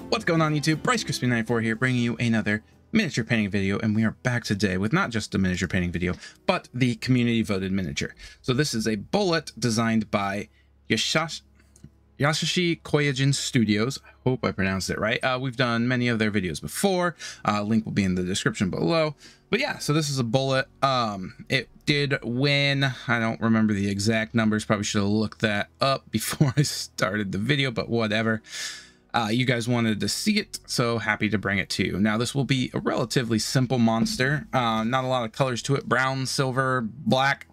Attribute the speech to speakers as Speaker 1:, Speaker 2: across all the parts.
Speaker 1: What's going on YouTube? Bryce Crispy94 here, bringing you another miniature painting video, and we are back today with not just a miniature painting video, but the community voted miniature. So this is a Bulette designed by Yasashii Kyojin Studios. I hope I pronounced it right. We've done many of their videos before. Link will be in the description below. But yeah, so this is a Bulette. It did win. I don't remember the exact numbers. Probably should have looked that up before I started the video, but whatever. You guys wanted to see it, so happy to bring it to you. Now, this will be a relatively simple monster. Not a lot of colors to it. Brown, silver, black.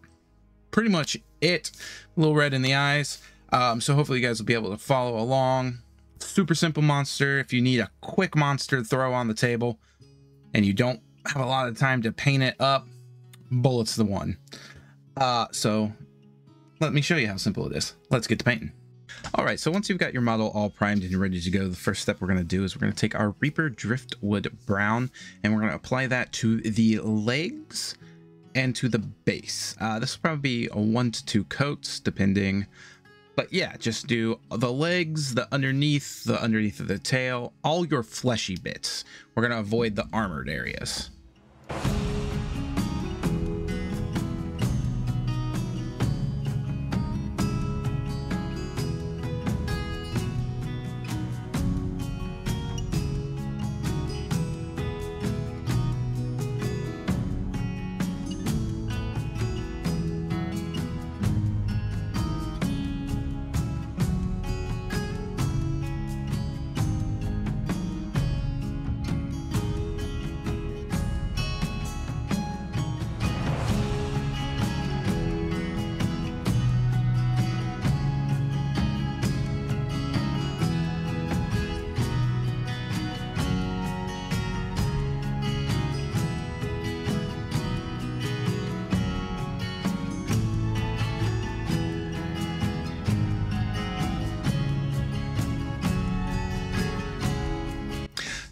Speaker 1: Pretty much it. A little red in the eyes. So hopefully you guys will be able to follow along. Super simple monster. If you need a quick monster to throw on the table and you don't have a lot of time to paint it up, Bullette's the one. So let me show you how simple it is. Let's get to painting. All right, so once you've got your model all primed and you're ready to go, the first step we're going to do is we're going to take our Reaper Driftwood Brown and we're going to apply that to the legs and to the base. This will probably be a 1 to 2 coats depending, but yeah, just do the legs, the underneath of the tail, all your fleshy bits. We're going to avoid the armored areas.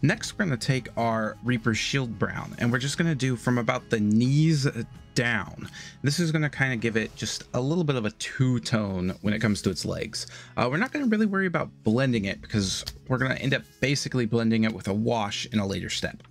Speaker 1: Next, we're going to take our Reaper Shield Brown, and we're just going to do from about the knees down. This is going to kind of give it just a little bit of a two-tone when it comes to its legs. We're not going to really worry about blending it because we're going to end up basically blending it with a wash in a later step.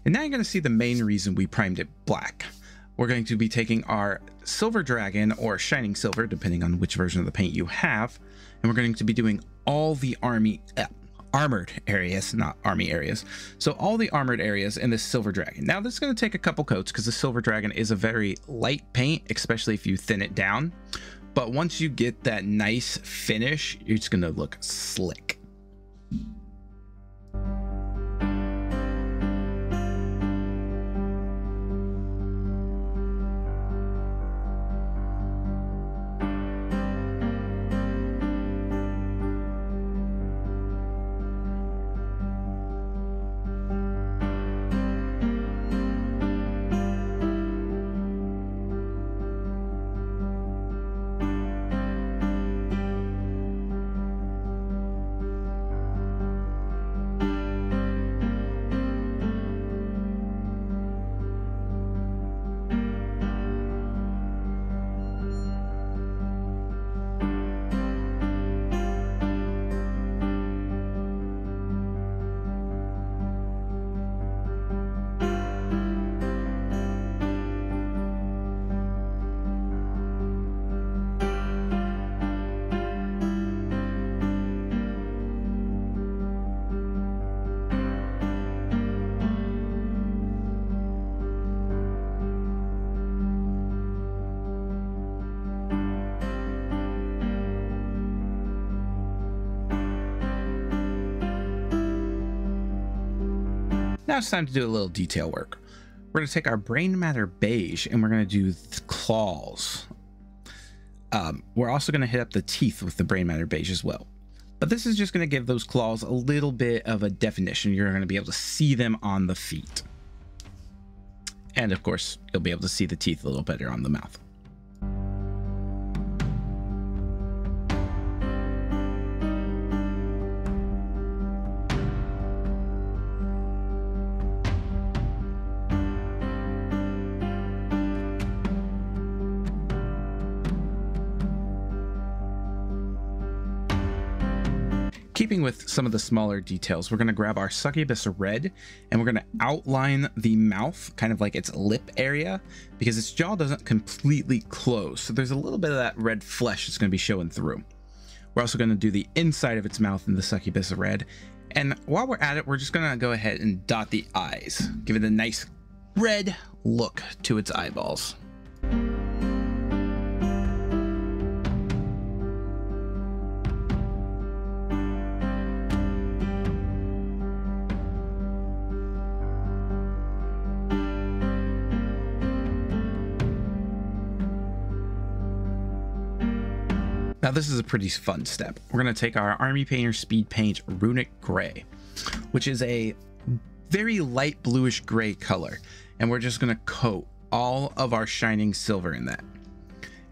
Speaker 1: And now you're going to see the main reason we primed it black. We're going to be taking our Silver Dragon, or Shining Silver, depending on which version of the paint you have, and we're going to be doing all the armored areas, not army areas. So all the armored areas in this Silver Dragon. Now this is going to take a couple coats because the Silver Dragon is a very light paint, especially if you thin it down. But once you get that nice finish, it's going to look slick. Now it's time to do a little detail work. We're going to take our Brain Matter Beige and we're going to do claws. We're also going to hit up the teeth with the Brain Matter Beige as well. But this is just going to give those claws a little bit of a definition. You're going to be able to see them on the feet. And of course, you'll be able to see the teeth a little better on the mouth. Keeping with some of the smaller details, we're going to grab our succubus red and we're going to outline the mouth, kind of like its lip area, because its jaw doesn't completely close. So there's a little bit of that red flesh that's going to be showing through. We're also going to do the inside of its mouth in the succubus red. And while we're at it, we're just going to go ahead and dot the eyes, give it a nice red look to its eyeballs. Now this is a pretty fun step. We're going to take our Army Painter Speed Paint Runic Gray, which is a very light bluish gray color, and we're just going to coat all of our shining silver in that.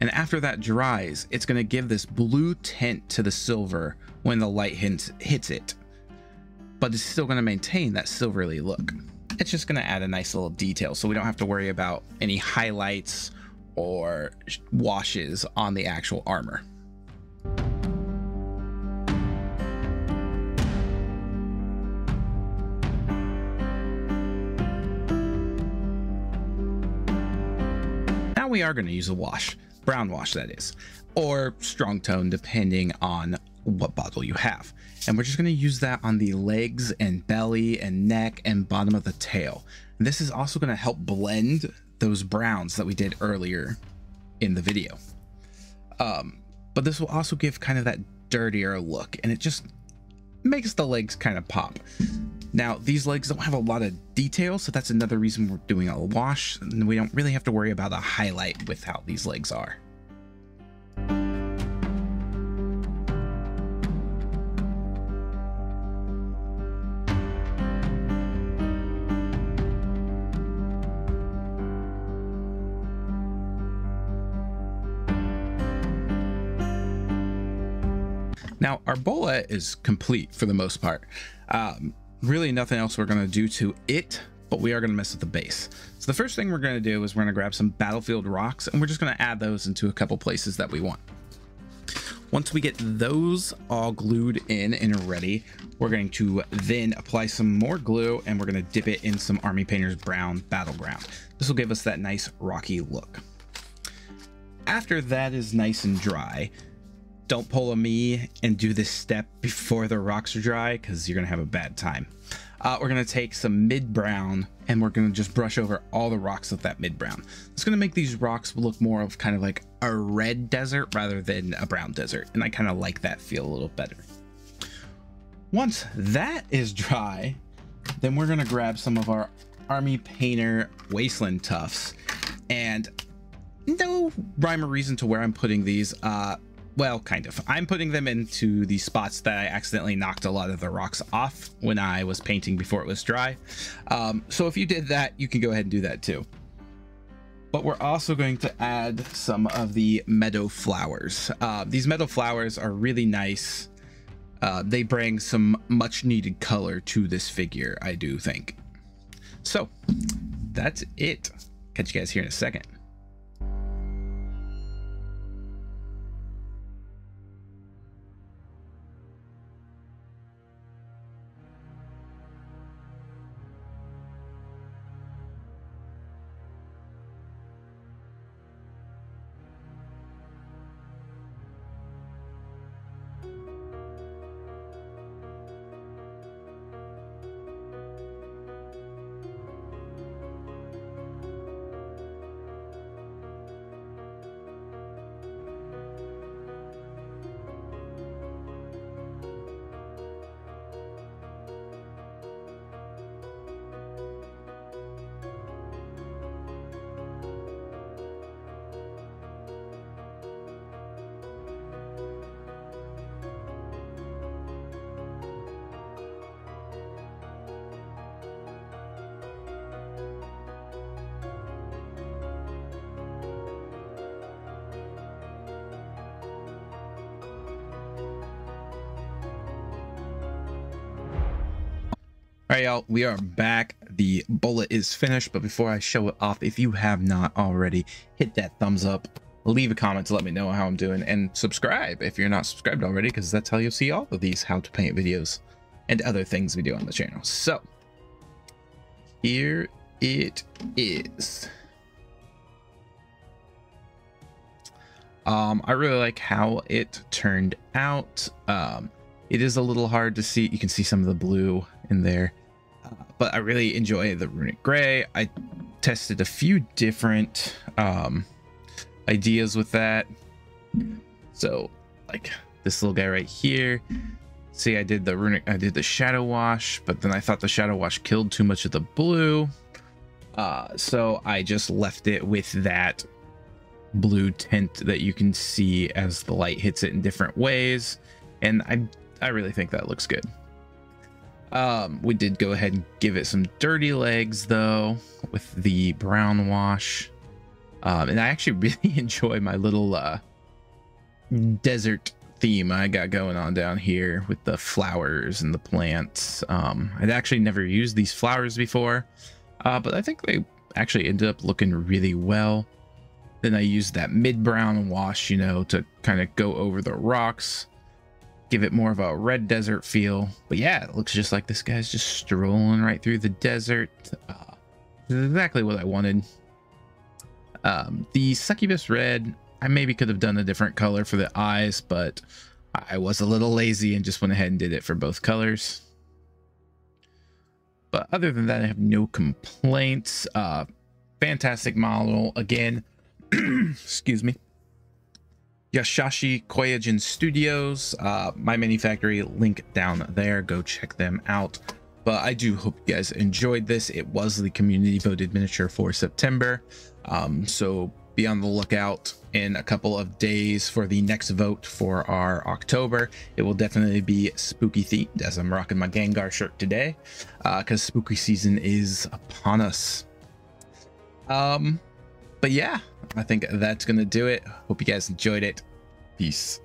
Speaker 1: And after that dries, it's going to give this blue tint to the silver when the light hits it, but it's still going to maintain that silvery look. It's just going to add a nice little detail so we don't have to worry about any highlights or washes on the actual armor. Now we are going to use a wash, brown wash that is, or strong tone depending on what bottle you have. And we're just going to use that on the legs and belly and neck and bottom of the tail. And this is also going to help blend those browns that we did earlier in the video. But this will also give kind of that dirtier look, and it just makes the legs kind of pop. Now, these legs don't have a lot of detail, so that's another reason we're doing a wash, and we don't really have to worry about a highlight with how these legs are. Now, our Bulette is complete for the most part. Really nothing else we're going to do to it, but we are going to mess with the base. So the first thing we're going to do is we're going to grab some battlefield rocks, and we're just going to add those into a couple places that we want. Once we get those all glued in and ready, we're going to then apply some more glue, and we're going to dip it in some Army Painter's Brown Battleground. This will give us that nice rocky look. After that is nice and dry, don't pull a me and do this step before the rocks are dry, because you're going to have a bad time. We're going to take some mid-brown and we're going to just brush over all the rocks with that mid-brown. It's going to make these rocks look more of kind of like a red desert rather than a brown desert. And I kind of like that feel a little better. Once that is dry, then we're going to grab some of our Army Painter Wasteland Tufts. And no rhyme or reason to where I'm putting these. Well, kind of. I'm putting them into the spots that I accidentally knocked a lot of the rocks off when I was painting before it was dry. So if you did that, you can go ahead and do that too. But we're also going to add some of the meadow flowers. These meadow flowers are really nice. They bring some much needed color to this figure, I do think. So that's it. Catch you guys here in a second. All right, y'all, we are back. The bullet is finished, but before I show it off, if you have not already, hit that thumbs up, leave a comment to let me know how I'm doing, and subscribe if you're not subscribed already, because that's how you'll see all of these how to paint videos and other things we do on the channel. So here it is. I really like how it turned out. It is a little hard to see. You can see some of the blue in there, but I really enjoy the runic gray. I tested a few different ideas with that. So like this little guy right here. See, I did the shadow wash, but then I thought the shadow wash killed too much of the blue. So I just left it with that blue tint that you can see as the light hits it in different ways. And I really think that looks good. We did go ahead and give it some dirty legs though with the brown wash. And I actually really enjoy my little desert theme I got going on down here with the flowers and the plants. I'd actually never used these flowers before, but I think they actually ended up looking really well. Then I used that mid-brown wash, you know, to kind of go over the rocks, give it more of a red desert feel. But yeah, it looks just like this guy's just strolling right through the desert. Exactly what I wanted. The succubus red, I maybe could have done a different color for the eyes, but I was a little lazy and just went ahead and did it for both colors. But other than that, I have no complaints. Fantastic model again. Excuse me. Yasashii Kyojin Studios, my mini factory, link down there. Go check them out. But I do hope you guys enjoyed this. It was the community voted miniature for September. So be on the lookout in a couple of days for the next vote for our October. It will definitely be spooky themed, as I'm rocking my Gengar shirt today, because spooky season is upon us. But yeah, I think that's gonna do it. Hope you guys enjoyed it. Peace.